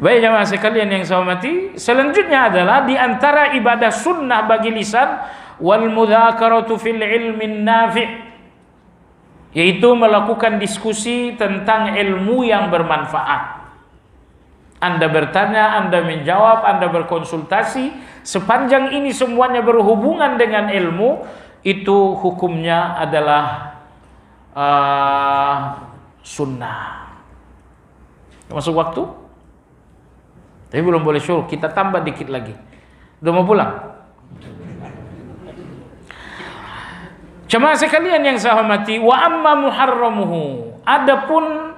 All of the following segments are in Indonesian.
Baik jamaah sekalian yang saya hormati, selanjutnya adalah di antara ibadah sunnah bagi lisan wal mudzakaratu fil ilmin nafi', yaitu melakukan diskusi tentang ilmu yang bermanfaat. Anda bertanya, Anda menjawab, Anda berkonsultasi, sepanjang ini semuanya berhubungan dengan ilmu, itu hukumnya adalah sunnah. Masuk waktu? Tapi belum boleh syuruh, kita tambah dikit lagi. Udah mau pulang? Jemaah sekalian yang saya hormati, wa amma muharramuhu, adapun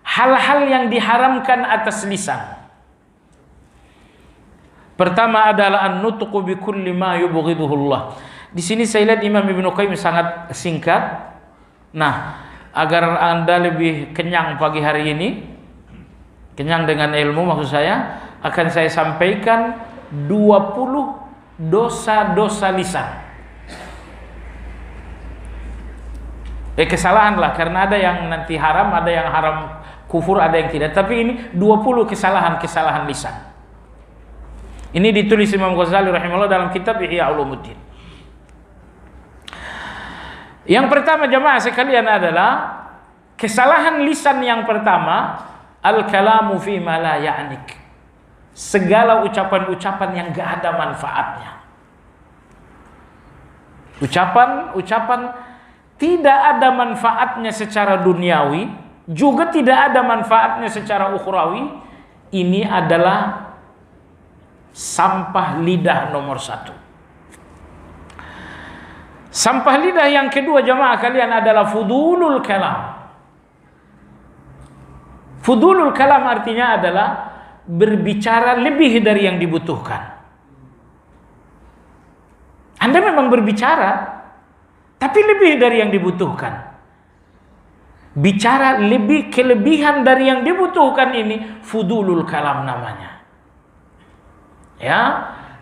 hal-hal yang diharamkan atas lisan. Pertama adalah an-nutqu bi kulli ma yubghiduhu Allah. Di sini saya lihat Imam Ibnu Qayyim sangat singkat. Nah, agar Anda lebih kenyang pagi hari ini, kenyang dengan ilmu maksud saya, akan saya sampaikan 20 dosa-dosa lisan. Kesalahan lah, karena ada yang nanti haram, ada yang haram kufur, ada yang tidak. Tapi ini 20 kesalahan-kesalahan lisan. Ini ditulis Imam Ghazali rahimahullah dalam kitab Ihya Ulumuddin. Yang pertama jamaah sekalian adalah kesalahan lisan yang pertama, al-kalamu fi ma la ya'nik. Segala ucapan-ucapan yang gak ada manfaatnya. Ucapan tidak ada manfaatnya secara duniawi, juga tidak ada manfaatnya secara ukhrawi. Ini adalah sampah lidah nomor 1. Sampah lidah yang kedua jamaah kalian adalah fudulul kalam. Fudulul kalam artinya adalah berbicara lebih dari yang dibutuhkan. Anda memang berbicara, tapi lebih dari yang dibutuhkan. Bicara lebih kelebihan dari yang dibutuhkan, ini fudulul kalam namanya. Ya,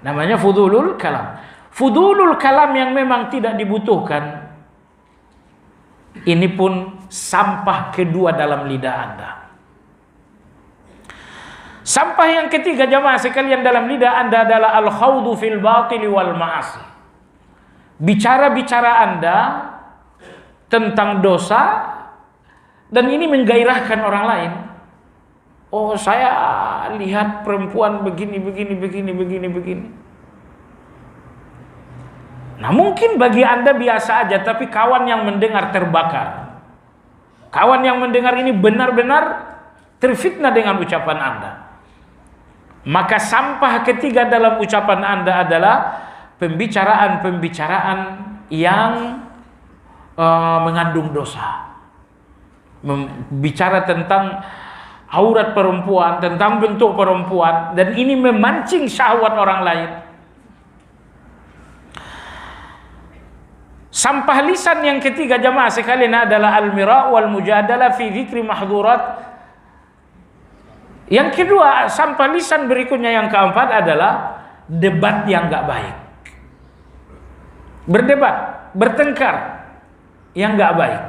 namanya fudulul kalam. Fudulul kalam yang memang tidak dibutuhkan, ini pun sampah kedua dalam lidah Anda. Sampah yang ketiga jamaah sekalian dalam lidah Anda adalah al-khawdu fil batili wal ma'asi. Bicara-bicara Anda tentang dosa, dan ini menggairahkan orang lain. Oh, saya lihat perempuan begini. Nah, mungkin bagi Anda biasa aja, tapi kawan yang mendengar terbakar. Kawan yang mendengar ini benar-benar terfitnah dengan ucapan Anda. Maka sampah ketiga dalam ucapan Anda adalah pembicaraan-pembicaraan yang mengandung dosa. Bicara tentang aurat perempuan, tentang bentuk perempuan, dan ini memancing syahwat orang lain. Sampah lisan yang ketiga jamaah sekalian adalah al-mira' wal mujadalah fi dzikri mahdhurat. Yang kedua, sampah lisan berikutnya yang keempat adalah debat yang enggak baik. Berdebat, bertengkar yang enggak baik.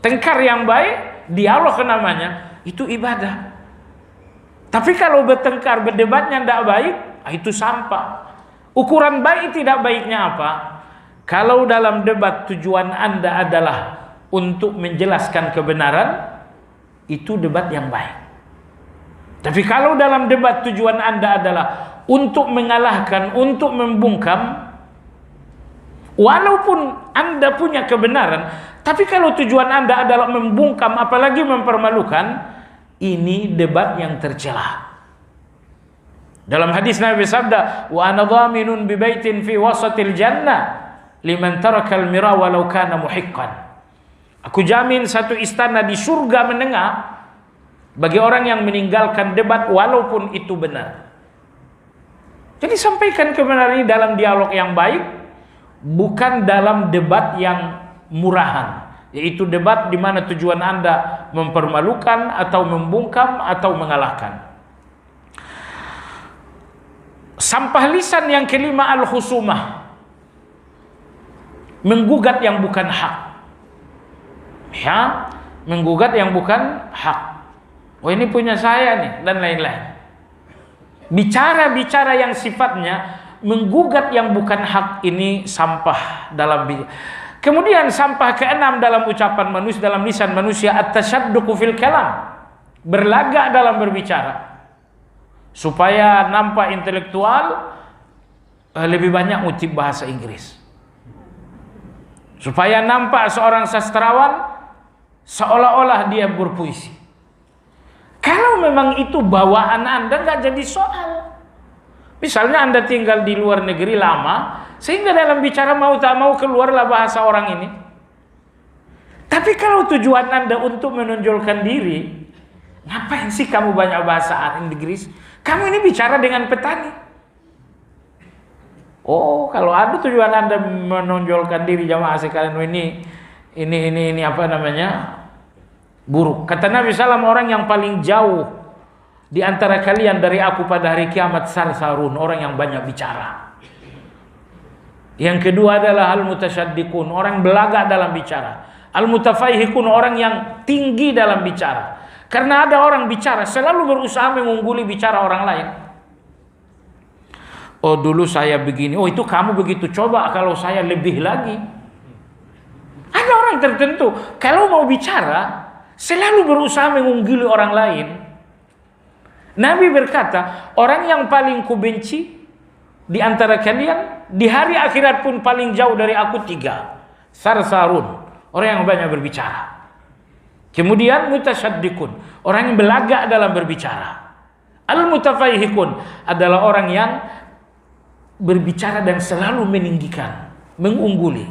Tengkar yang baik, dialog namanya, itu ibadah. Tapi kalau bertengkar, berdebatnya enggak baik, itu sampah. Ukuran baik tidak baiknya apa? Kalau dalam debat tujuan Anda adalah untuk menjelaskan kebenaran, itu debat yang baik. Tapi kalau dalam debat tujuan Anda adalah untuk mengalahkan, untuk membungkam, walaupun Anda punya kebenaran, tapi kalau tujuan Anda adalah membungkam, apalagi mempermalukan, ini debat yang tercela. Dalam hadis Nabi sabda, wa ana dhaminun bi baitin fi wasatil jannah liman tarakal mira walau kana muhiqqan. Aku jamin satu istana di surga menengah bagi orang yang meninggalkan debat walaupun itu benar. Jadi sampaikan kebenaran ini dalam dialog yang baik, bukan dalam debat yang murahan, yaitu debat di mana tujuan Anda mempermalukan atau membungkam atau mengalahkan. Sampah lisan yang kelima al-khusumah, menggugat yang bukan hak. Ya, menggugat yang bukan hak. Oh ini punya saya nih, dan lain-lain. Bicara-bicara yang sifatnya menggugat yang bukan hak ini sampah dalam Kemudian sampah keenam dalam ucapan manusia, dalam lisan manusia, at-tasyadduqu fil kalam, berlagak dalam berbicara. Supaya nampak intelektual, lebih banyak ngutip bahasa Inggris. Supaya nampak seorang sastrawan, seolah-olah dia berpuisi. Kalau memang itu bawaan Anda, nggak jadi soal. Misalnya Anda tinggal di luar negeri lama, sehingga dalam bicara mau tak mau keluarlah bahasa orang ini. Tapi kalau tujuan Anda untuk menonjolkan diri, ngapain sih kamu banyak bahasa Inggris? Kamu ini bicara dengan petani. Oh, kalau ada tujuan Anda menonjolkan diri jamaah sekalian, ini apa namanya? Buruk. Kata Nabi SAW, orang yang paling jauh di antara kalian dari aku pada hari kiamat sarsarun, orang yang banyak bicara. Yang kedua adalah al-mutasyaddiqun, orang belagak dalam bicara. Al-mutafaihikun, orang yang tinggi dalam bicara. Karena ada orang bicara selalu berusaha mengungguli bicara orang lain. Oh dulu saya begini, oh itu kamu begitu, coba kalau saya lebih lagi. Ada orang tertentu kalau mau bicara selalu berusaha mengungguli orang lain. Nabi berkata, orang yang paling kubenci di antara kalian di hari akhirat pun paling jauh dari aku 3. Sarsarun, orang yang banyak berbicara. Kemudian mutasyaddiqun, orang yang belagak dalam berbicara. Al-mutafaihikun adalah orang yang berbicara dan selalu meninggikan, mengungguli.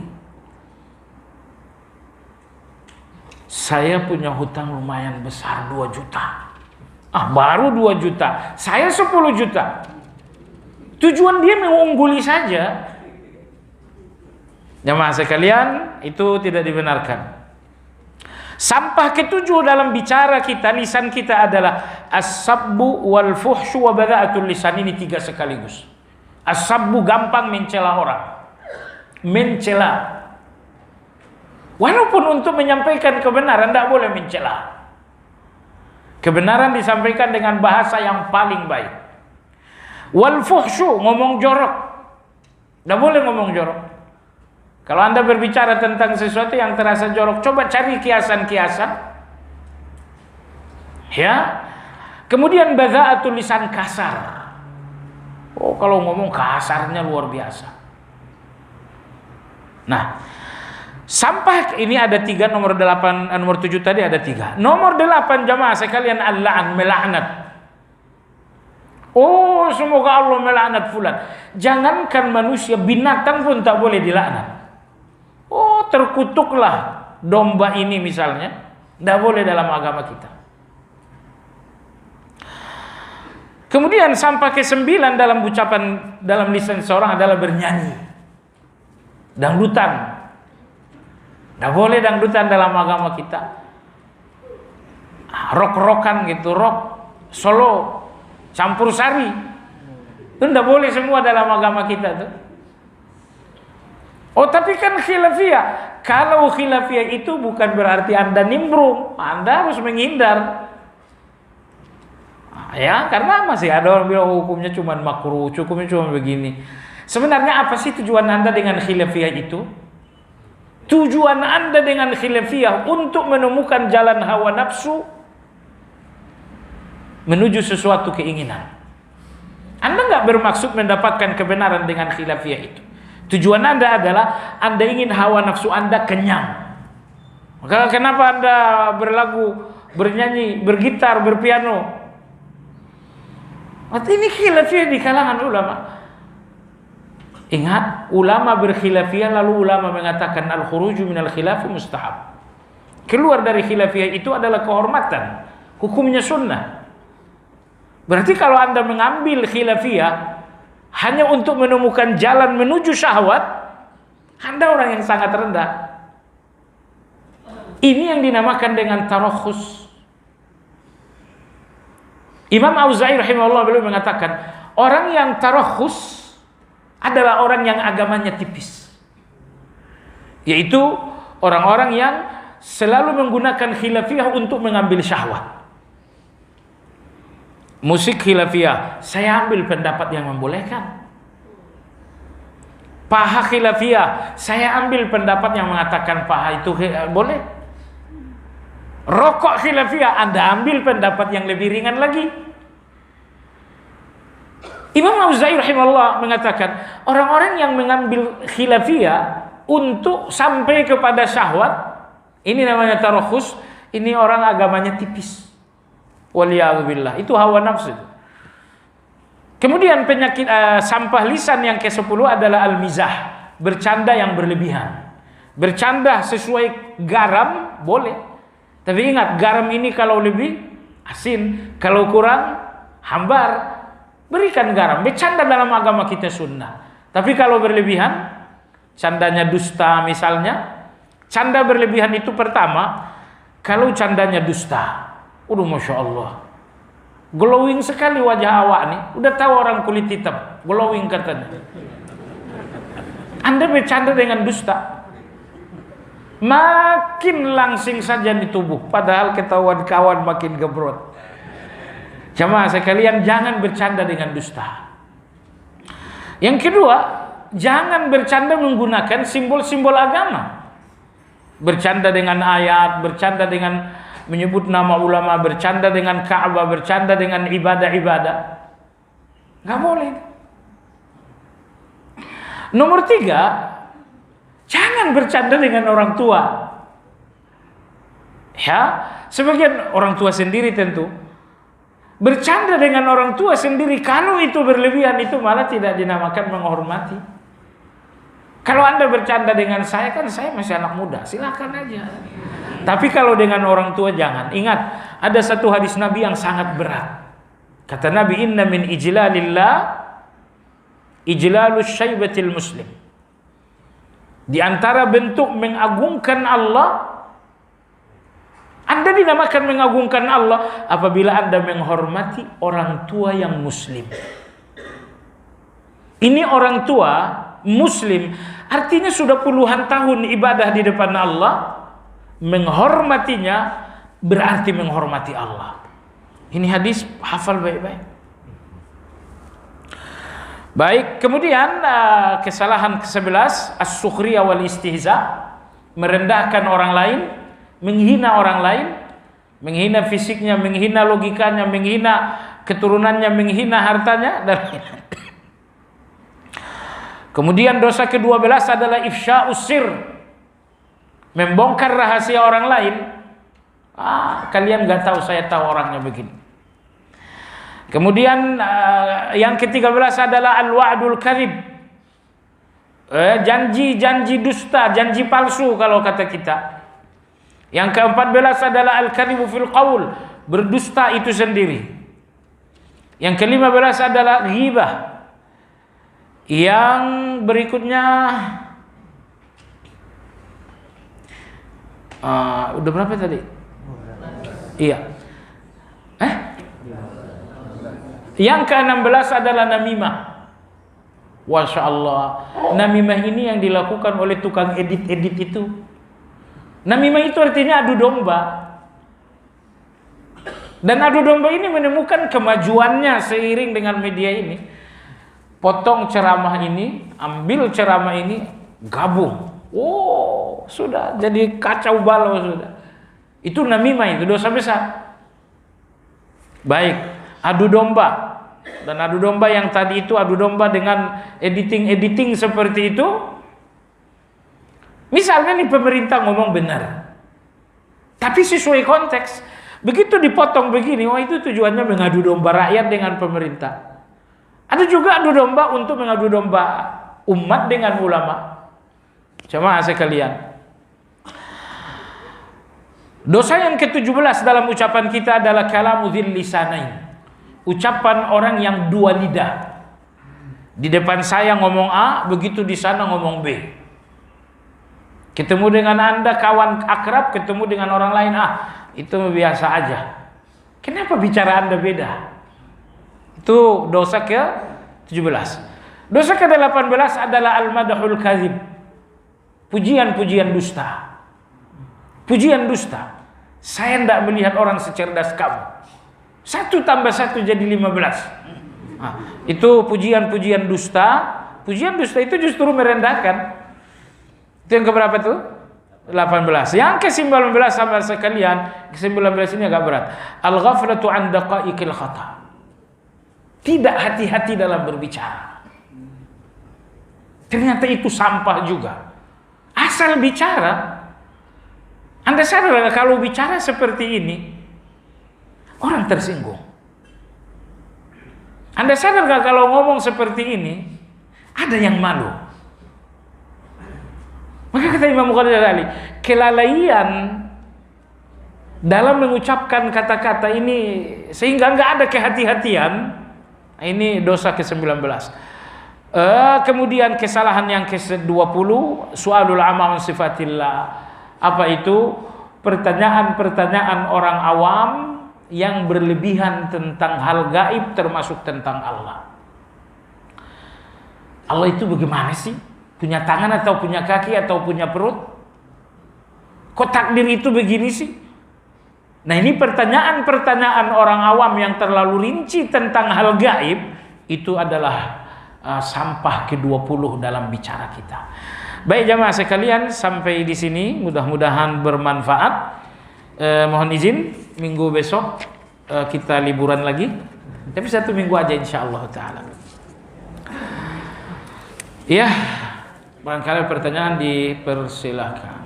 Saya punya hutang lumayan besar 2 juta. Baru 2 juta. Saya 10 juta. Tujuan dia mengungguli saja. Jamaah sekalian, itu tidak dibenarkan. Sampah ketujuh dalam bicara kita, lisan kita adalah as-sabbu wal fuhsyu wa bada'atul lisan. Ini 3 sekaligus. As-sabbu gampang mencela orang. Mencela. Walaupun untuk menyampaikan kebenaran tidak boleh mencela. Kebenaran disampaikan dengan bahasa yang paling baik. Wal fuhsyu, ngomong jorok. Tidak boleh ngomong jorok. Kalau Anda berbicara tentang sesuatu yang terasa jorok, coba cari kiasan-kiasan. Ya. Kemudian bada'atul lisan, kasar. Oh, kalau ngomong kasarnya luar biasa. Nah, sampah ini ada 3, nomor 8, nomor 7 tadi ada 3. Nomor 8 jamaah sekalian, al-la'an, melaknat. Oh, semoga Allah melaknat fulan. Jangankan manusia, binatang pun tak boleh dilaknat. Oh, terkutuklah domba ini misalnya. Tidak boleh dalam agama kita. Kemudian sampah ke-9 dalam ucapan, dalam lisan seorang adalah bernyanyi. Dangdutan. Tidak boleh dangdutan dalam agama kita. Rock-rockan gitu, rock, solo, campur sari. Itu tidak boleh semua dalam agama kita tuh. Oh tapi kan khilafiyah. Kalau khilafiyah itu bukan berarti Anda nimbrung. Anda harus menghindar. Ya, karena masih ada orang bilang hukumnya cuma makruh, hukumnya cuma begini. Sebenarnya apa sih tujuan Anda dengan khilafiyah itu? Tujuan Anda dengan khilafiyah untuk menemukan jalan hawa nafsu menuju sesuatu keinginan. Anda nggak bermaksud mendapatkan kebenaran dengan khilafiyah itu. Tujuan Anda adalah Anda ingin hawa nafsu Anda kenyang. Maka kenapa Anda berlagu, bernyanyi, bergitar, berpiano? Ini khilafiyah di kalangan ulama. Ingat, ulama berkhilafiyah lalu ulama mengatakan al-khuruju minal khilafi mustahab. Keluar dari khilafiyah itu adalah kehormatan. Hukumnya sunnah. Berarti kalau Anda mengambil khilafiyah hanya untuk menemukan jalan menuju syahwat, Anda orang yang sangat rendah. Ini yang dinamakan dengan tarakhus. Imam Auza'i rahimahullah beliau mengatakan, orang yang tarakhus adalah orang yang agamanya tipis. Yaitu orang-orang yang selalu menggunakan khilafiyah untuk mengambil syahwat. musik khilafiyah, saya ambil pendapat yang membolehkan. Paha khilafiyah, saya ambil pendapat yang mengatakan paha itu boleh. Rokok khilafiyah, Anda ambil pendapat yang lebih ringan lagi. Imam Auza'i rahimahullah mengatakan, orang-orang yang mengambil khilafiyah untuk sampai kepada syahwat, ini namanya tarokhus, ini orang agamanya tipis. Waliyahzubillah, itu hawa nafsu. Kemudian penyakit sampah lisan yang ke-10 adalah al-mizah, bercanda yang berlebihan. Bercanda sesuai garam boleh. Tapi ingat, garam ini kalau lebih asin, kalau kurang hambar, berikan garam. Bercanda dalam agama kita sunnah. Tapi kalau berlebihan, candanya dusta misalnya. Canda berlebihan itu pertama, kalau candanya dusta. Masya Allah, glowing sekali wajah awak nih. Udah tahu orang kulit hitam, glowing katanya. Anda bercanda dengan dusta, makin langsing saja di tubuh, padahal ketahuan kawan makin gebrot. Jamaah sekalian, jangan bercanda dengan dusta. Yang kedua, jangan bercanda menggunakan simbol-simbol agama. Bercanda dengan ayat, bercanda dengan menyebut nama ulama, bercanda dengan Ka'bah, bercanda dengan ibadah-ibadah. Nggak boleh. Nomor 3, jangan bercanda dengan orang tua. Ya, sebagian orang tua sendiri tentu bercanda dengan orang tua sendiri, kalau itu berlebihan, itu malah tidak dinamakan menghormati. Kalau Anda bercanda dengan saya, kan saya masih anak muda, silakan aja. Tapi kalau dengan orang tua jangan. Ingat, ada satu hadis Nabi yang sangat berat. Kata Nabi, inna min ijlalillah ijlalus syaibatil muslim. Di antara bentuk mengagungkan Allah, Anda dinamakan mengagungkan Allah apabila Anda menghormati orang tua yang muslim. Ini orang tua muslim, artinya sudah puluhan tahun ibadah di depan Allah. Menghormatinya berarti menghormati Allah. Ini hadis hafal baik-baik. Baik, kemudian kesalahan ke-11, as-sukhriyah wal istihza, merendahkan orang lain, menghina orang lain, menghina fisiknya, menghina logikanya, menghina keturunannya, menghina hartanya, dan kemudian dosa ke-12 adalah ifsya'us sir, membongkar rahasia orang lain. Kalian nggak tahu, saya tahu orangnya begini. Kemudian yang ke-13 adalah al-wa'dul kadhib, janji dusta, janji palsu kalau kata kita. Yang ke-14 adalah al-kadhibu fil qaul, berdusta itu sendiri. Yang ke-15 adalah ghibah. Yang berikutnya udah berapa tadi? Iya. Yang ke-16 adalah namimah. Masya Allah, namimah ini yang dilakukan oleh tukang edit itu. Namimah itu artinya adu domba. Dan adu domba ini menemukan kemajuannya seiring dengan media ini. Potong ceramah ini, ambil ceramah ini, gabung. Sudah jadi kacau balau sudah. Itu namimah, itu dosa besar. Baik, adu domba. Dan adu domba yang tadi itu adu domba dengan editing seperti itu. Misalnya nih pemerintah ngomong benar, tapi sesuai konteks. Begitu dipotong begini, itu tujuannya mengadu domba rakyat dengan pemerintah. Ada juga adu domba untuk mengadu domba umat dengan ulama. Jamaah sekalian, dosa yang ke-17 dalam ucapan kita adalah kalamu dzil lisanain, ucapan orang yang dua lidah. Di depan saya ngomong A, begitu di sana ngomong B. Ketemu dengan Anda kawan akrab, ketemu dengan orang lain itu biasa aja. Kenapa bicara Anda beda? Itu dosa ke-17. Dosa ke-18 adalah al-madhul kadzib, pujian-pujian dusta. Pujian dusta. Saya tidak melihat orang secerdas kamu. 1 tambah 1 jadi 15. Nah, itu pujian-pujian dusta. Pujian dusta itu justru merendahkan. Itu yang keberapa tuh? 18. Yang ke-19 sama sekalian, ke-19 ini agak berat. Al-ghaflatu an daqaiqil khata. Tidak hati-hati dalam berbicara. Ternyata itu sampah juga. Asal bicara. Anda sadar kalau bicara seperti ini, orang tersinggung. Anda sadar gak kalau ngomong seperti ini, ada yang malu. Maka kata Imam Ghazali, kelalaian dalam mengucapkan kata-kata ini sehingga nggak ada kehati-hatian, ini dosa ke-19. Kemudian kesalahan yang ke-20, su'alul amma an sifatillah. Apa itu? Pertanyaan-pertanyaan orang awam yang berlebihan tentang hal gaib, termasuk tentang Allah. Allah itu bagaimana sih? Punya tangan atau punya kaki atau punya perut? Kok takdir itu begini sih? Nah, ini pertanyaan-pertanyaan orang awam yang terlalu rinci tentang hal gaib, itu adalah sampah ke-20 dalam bicara kita. Baik jamaah sekalian, sampai di sini mudah-mudahan bermanfaat. Mohon izin, minggu besok kita liburan lagi, tapi 1 minggu aja insyaallah taala. Ya, barangkali pertanyaan dipersilahkan.